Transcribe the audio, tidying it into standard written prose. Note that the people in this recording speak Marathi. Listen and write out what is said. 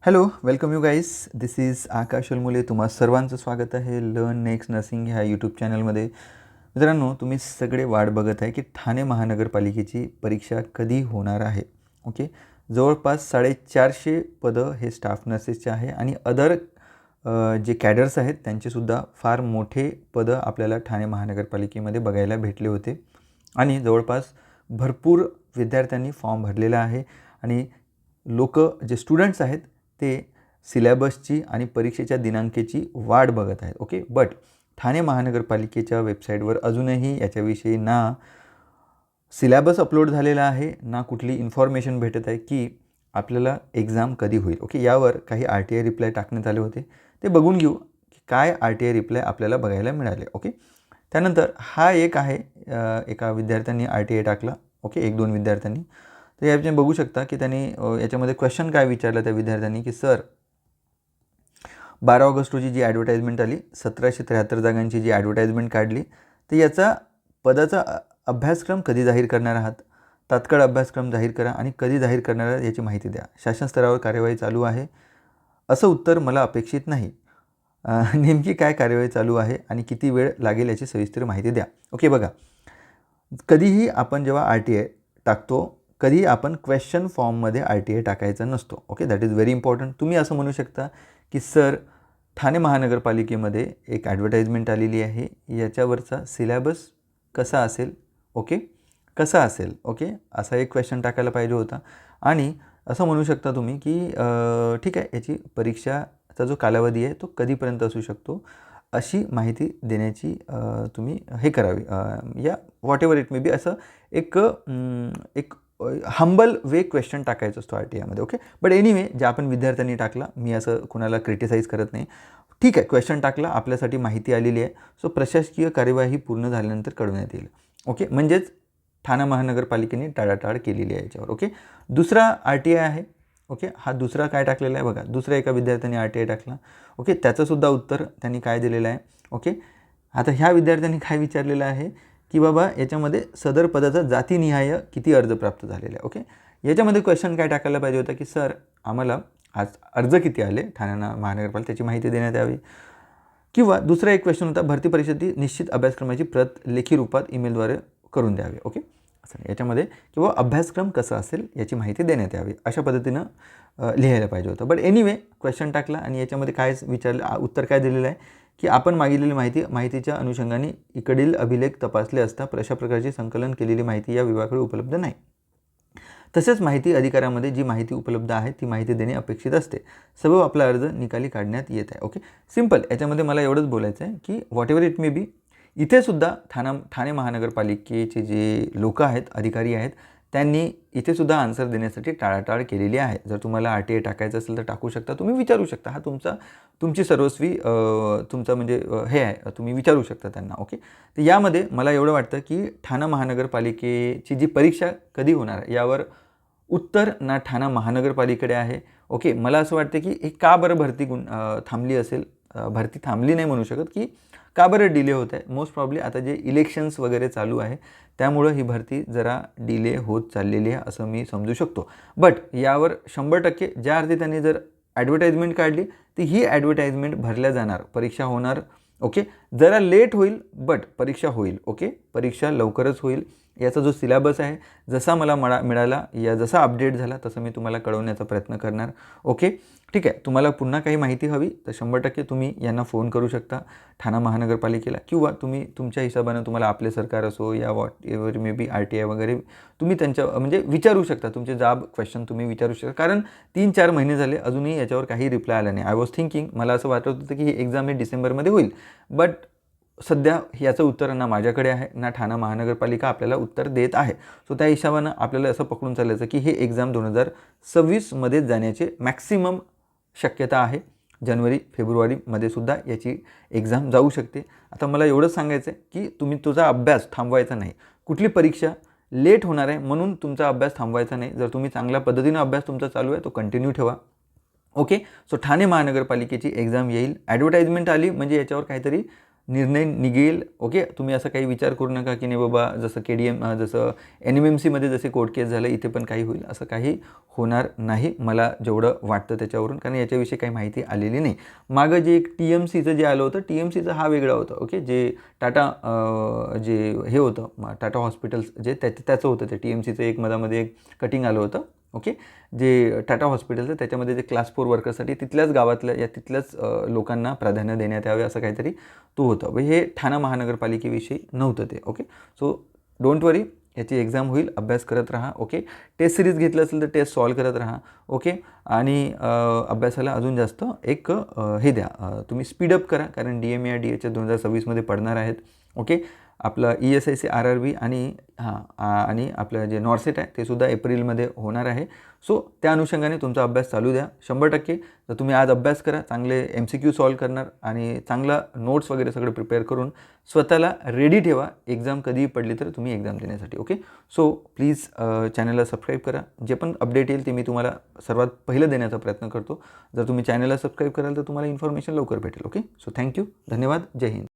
Hello, welcome you guys. This is Akash Almule. तुम्हा सर्वांचं स्वागत आहे लर्न नेक्स्ट नर्सिंग ह्या यूट्यूब चॅनलमध्ये. मित्रांनो, तुम्ही सगळे वाट बघत आहे की ठाणे महानगरपालिकेची परीक्षा कधी होणार आहे. ओके, जवळपास 450 पदं हे स्टाफ नर्सेसचे आहे आणि अदर जे कॅडर्स आहेत त्यांचेसुद्धा फार मोठे पदं आपल्याला ठाणे महानगरपालिकेमध्ये बघायला भेटले होते आणि जवळपास भरपूर विद्यार्थ्यांनी फॉर्म भरलेला आहे आणि जे स्टुडंट्स आहेत ते सिलेबसची आणि परीक्षेच्या दिनांकाची वाट बघत आहेत. ओके, बट ठाणे महानगरपालिकेच्या वेबसाईटवर अजूनही याच्याविषयी ना सिलेबस अपलोड झालेला आहे, ना कुठली इन्फॉर्मेशन भेटत आहे की आपल्याला एक्झाम कधी होईल. ओके, यावर काही RTI रिप्लाय टाकण्यात आले होते. ते बघून घेऊ की काय RTI रिप्लाय आपल्याला बघायला मिळाले. ओके, त्यानंतर हा एक आहे, एका विद्यार्थ्यांनी RTI टाकला. ओके, 1-2 विद्यार्थ्यांनी. तर यामध्ये बघू शकता की त्यांनी याच्यामध्ये क्वेश्चन काय विचारलं त्या विद्यार्थ्यांनी की सर, 12 ऑगस्ट रोजी जी ॲडव्हर्टाईजमेंट आली, 1773 जागांची जी ॲडव्हर्टाईजमेंट काढली, तर याचा पदाचा अभ्यासक्रम कधी जाहीर करणार आहात? तात्काळ अभ्यासक्रम जाहीर करा आणि कधी जाहीर करणार आहात याची माहिती द्या. शासन स्तरावर कार्यवाही चालू आहे असं उत्तर मला अपेक्षित नाही. नेमकी काय कार्यवाही चालू आहे आणि किती वेळ लागेल याची सविस्तर माहिती द्या. ओके, बघा, कधीही आपण जेव्हा RTI टाकतो, कधी आपण क्वेश्चन फॉर्ममध्ये RTI टाकायचा नसतो. Okay, that is very important. तुम्ही असं म्हणू शकता की सर, ठाणे महानगरपालिकेमध्ये एक ॲडव्हर्टाईजमेंट आलेली आहे, याच्यावरचा सिलेबस कसा असेल? ओके, कसा असेल? ओके, असा एक क्वेश्चन टाकायला पाहिजे होता. आणि असं म्हणू शकता तुम्ही की ठीक आहे, याची परीक्षाचा जो कालावधी आहे तो कधीपर्यंत असू शकतो, अशी माहिती देण्याची तुम्ही हे करावी, या what ever it may be, असं एक हंबल वे क्वेश्चन टाकायचा असतो RTIमध्ये. ओके, बट एनिवे, जे आपण विद्यार्थ्यांनी टाकला, मी असं कुणाला क्रिटिसाईज करत नाही. ठीक आहे, क्वेश्चन टाकला, आपल्यासाठी माहिती आलेली आहे. सो प्रशासकीय कार्यवाही पूर्ण झाल्यानंतर कळवण्यात येईल. ओके, म्हणजेच ठाणे महानगरपालिकेने टाळाटाळ केलेली आहे याच्यावर. ओके, दुसरा RTI आहे. ओके, हा दुसरा काय टाकलेला आहे बघा, दुसऱ्या एका विद्यार्थ्यांनी RTI टाकला. ओके, त्याचंसुद्धा उत्तर त्यांनी काय दिलेलं आहे. ओके, आता ह्या विद्यार्थ्यांनी काय विचारलेलं आहे की बाबा, याच्यामध्ये सदर पदाचा जातीनिहाय किती अर्ज प्राप्त झालेला आहे. ओके, याच्यामध्ये क्वेश्चन काय टाकायला पाहिजे होता की सर, आम्हाला आज अर्ज किती आले ठाणे महानगरपालिका, त्याची माहिती देण्यात यावी. किंवा दुसरा एक क्वेश्चन होता, भरती परीक्षेची निश्चित अभ्यासक्रमाची प्रत लेखी रूपात ईमेलद्वारे करून द्यावी. ओके, असं याच्यामध्ये किंवा अभ्यासक्रम कसा असेल याची माहिती देण्यात यावी, अशा पद्धतीनं लिहायला पाहिजे होतं. बट एनिवे, क्वेश्चन टाकला आणि याच्यामध्ये काय विचारलं, उत्तर काय दिलेलं आहे की आपण मागितलेली माहितीच्या अनुषंगाने इकडील अभिलेख तपासले असता अशा प्रकारची संकलन केलेली माहिती या विभागाकडे उपलब्ध नाही. तसेच माहिती अधिकारामध्ये जी माहिती उपलब्ध आहे ती माहिती देणे अपेक्षित असते. सबब आपला अर्ज निकाली काढण्यात येत आहे. Okay, simple. याच्यामध्ये मला एवढंच बोलायचं आहे की what ever it may be, इथेसुद्धा ठाणे महानगरपालिकेचे जे लोक आहेत, अधिकारी आहेत, त्यांनी इथेसुद्धा आन्सर देण्यासाठी टाळाटाळ केलेली आहे. जर तुम्हाला RTI टाकायचं असेल तर टाकू शकता, तुम्ही विचारू शकता. हा तुमची सर्वस्वी तुमचं म्हणजे हे आहे, तुम्ही विचारू शकता त्यांना. ओके, तर यामध्ये मला एवढं वाटतं की ठाणे महानगरपालिकेची जी परीक्षा कधी होणार आहे यावर उत्तर ना ठाणे महानगरपालिकेकडे आहे. ओके, मला असं वाटतं की हे का बरं भरती थांबली असेल, भरती थांबली नाही म्हणू शकत, की का बरं डिले होत आहे. मोस्ट प्रॉब्ली आता जे इलेक्शन्स वगैरे चालू आहे त्यामुळं ही भरती जरा डिले होत चाललेली आहे असं मी समजू शकतो. बट यावर 100% ज्या अर्थी त्यांनी जर ॲडव्हर्टाईजमेंट काढली तर ही ॲडव्हर्टाईजमेंट भरल्या जाणार, परीक्षा होणार. ओके, जरा लेट होईल बट परीक्षा होईल. ओके, परीक्षा लवकरच होईल. याचा जो सिलेबस आहे, जसा मला मिळाला, या जसा अपडेट झाला तसं मी तुम्हाला कळवण्याचा प्रयत्न करणार. ओके, ठीक आहे. तुम्हाला पुन्हा काही माहिती हवी तर 100% तुम्ही यांना फोन करू शकता, ठाणे महानगरपालिकेला, किंवा तुम्ही तुमच्या हिशोबानं, तुम्हाला आपले सरकार असो या what ever may be RTI वगैरे, तुम्ही त्यांच्या म्हणजे विचारू शकता, तुमचे जाब क्वेश्चन तुम्ही विचारू शकता. कारण 3-4 महिने झाले अजूनही याच्यावर काही रिप्लाय आला नाही. आय वॉज थिंकिंग, मला असं वाटत होतं की ही एक्झाम ही डिसेंबरमध्ये होईल, बट सध्या याचं उत्तर ना माझ्याकडे आहे ना ठाणे महानगरपालिका आपल्याला उत्तर देत आहे. सो त्या हिशोबानं आपल्याला असं पकडून चालायचं की हे एक्झाम 2026मध्ये जाण्याचे मॅक्सिमम शक्यता आहे. जानेवारी-फेब्रुवारीमध्ये सुद्धा याची एक्झाम जाऊ शकते. आता मला एवढंच सांगायचं आहे की तुम्ही तुझा अभ्यास थांबवायचा नाही. कुठली परीक्षा लेट होणार आहे म्हणून तुमचा अभ्यास थांबवायचा नाही. जर तुम्ही चांगल्या पद्धतीनं अभ्यास तुमचा चालू आहे तो कंटिन्यू ठेवा. ओके, सो ठाणे महानगरपालिकेची एक्झाम येईल. ॲडव्हर्टाईजमेंट आली म्हणजे याच्यावर काहीतरी निर्णय निघेल. ओके, तुम्ही असं काही विचार करू नका की नाही बाबा जसं KDM जसं NMMCमध्ये जसे कोर्ट केस झालं इथे पण काही होईल, असं काही होणार नाही मला जेवढं वाटतं त्याच्यावरून, कारण याच्याविषयी काही माहिती आलेली नाही. मागं जे एक TMCचं जे आलं होतं, TMCचं हा वेगळा होता. ओके, जे टाटा जे हे होतं टाटा हॉस्पिटल्स जे त्याचं होतं, ते TMCचं एक मधामध्ये एक कटिंग आलं होतं. ओके, जे टाटा हॉस्पिटलचं त्याच्यामध्ये जे क्लास 4 वर्कर्ससाठी तिथल्याच गावातल्या या तिथल्याच लोकांना प्राधान्य देण्यात यावे असं काहीतरी तो होतं. हे ठाणा महानगरपालिकेविषयी नव्हतं ते. ओके, सो डोंट वरी, याची एक्झाम होईल, अभ्यास करत राहा. ओके, टेस्ट सिरीज घेतलं असेल तर टेस्ट सॉल्व करत राहा. ओके, आणि अभ्यासाला अजून जास्त एक हे द्या, तुम्ही स्पीडअप करा, कारण DME या DHS 2026मध्ये पडणार आहेत. ओके, आपलं ESIC RRB आणि आपलं जे नॉर्सेट आहे ते सुद्धा एप्रिलमध्ये होणार आहे. सो त्या अनुषंगाने तुमचा अभ्यास चालू द्या 100%. तर तुम्ही आज अभ्यास करा, चांगले MCQ सॉल्व करणार आणि चांगला नोट्स वगैरे सगळं प्रिपेअर करून स्वतःला रेडी ठेवा, एक्झाम कधीही पडली तर तुम्ही एक्झाम देण्यासाठी. ओके, सो प्लीज चॅनलला सबस्क्राईब करा. जे पण अपडेट येईल ते मी तुम्हाला सर्वात पहिलं देण्याचा प्रयत्न करतो. जर तुम्ही चॅनलला सबस्क्राईब कराल तर तुम्हाला इन्फॉर्मेशन लवकर भेटेल. ओके, सो थँक्यू, धन्यवाद, जय हिंद.